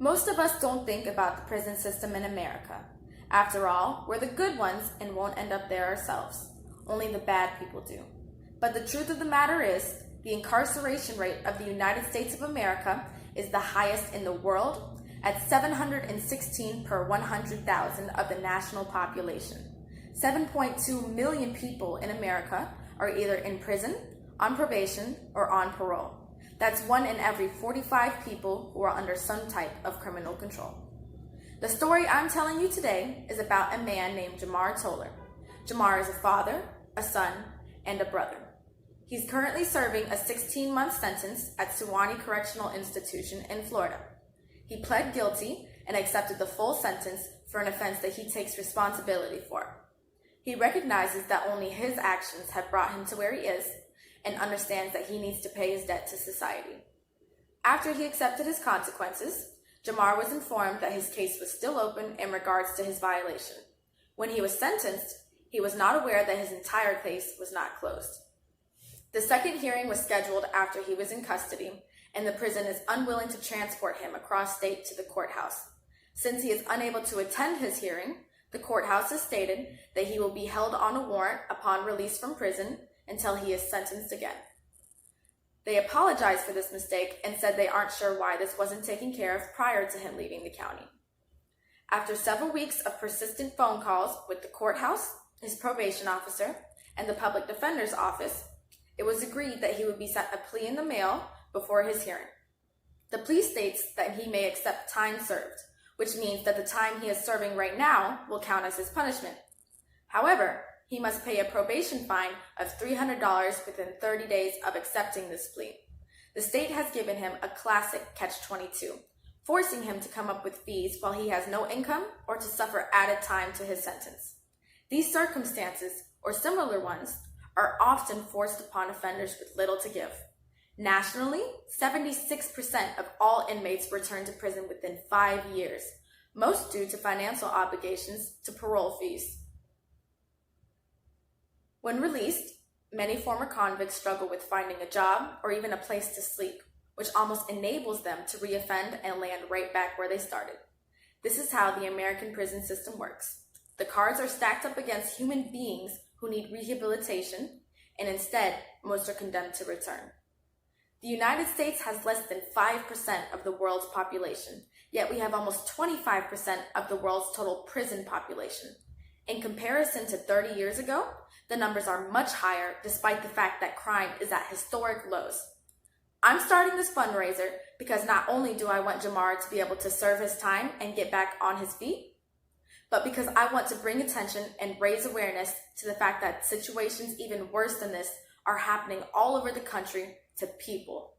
Most of us don't think about the prison system in America. After all, we're the good ones and won't end up there ourselves. Only the bad people do. But the truth of the matter is, the incarceration rate of the United States of America is the highest in the world at 716 per 100,000 of the national population. 7.2 million people in America are either in prison, on probation, or on parole. That's 1 in every 45 people who are under some type of criminal control. The story I'm telling you today is about a man named Jamar Toller. Jamar is a father, a son, and a brother. He's currently serving a 16-month sentence at Suwannee Correctional Institution in Florida. He pled guilty and accepted the full sentence for an offense that he takes responsibility for. He recognizes that only his actions have brought him to where he is and understands that he needs to pay his debt to society. After he accepted his consequences, Jamar was informed that his case was still open in regards to his violation. When he was sentenced, he was not aware that his entire case was not closed. The second hearing was scheduled after he was in custody, and the prison is unwilling to transport him across state to the courthouse. Since he is unable to attend his hearing, the courthouse has stated that he will be held on a warrant upon release from prison until he is sentenced again. They apologized for this mistake and said they aren't sure why this wasn't taken care of prior to him leaving the county. After several weeks of persistent phone calls with the courthouse, his probation officer, and the public defender's office, it was agreed that he would be sent a plea in the mail before his hearing. The plea states that he may accept time served, which means that the time he is serving right now will count as his punishment. However, he must pay a probation fine of $300 within 30 days of accepting this plea. The state has given him a classic catch-22, forcing him to come up with fees while he has no income or to suffer added time to his sentence. These circumstances, or similar ones, are often forced upon offenders with little to give. Nationally, 76% of all inmates return to prison within 5 years, most due to financial obligations to parole fees. When released, many former convicts struggle with finding a job or even a place to sleep, which almost enables them to reoffend and land right back where they started. This is how the American prison system works. The cards are stacked up against human beings who need rehabilitation, and instead, most are condemned to return. The United States has less than 5% of the world's population, yet we have almost 25% of the world's total prison population. In comparison to 30 years ago, the numbers are much higher despite the fact that crime is at historic lows. I'm starting this fundraiser because not only do I want Jamar to be able to serve his time and get back on his feet, but because I want to bring attention and raise awareness to the fact that situations even worse than this are happening all over the country to people.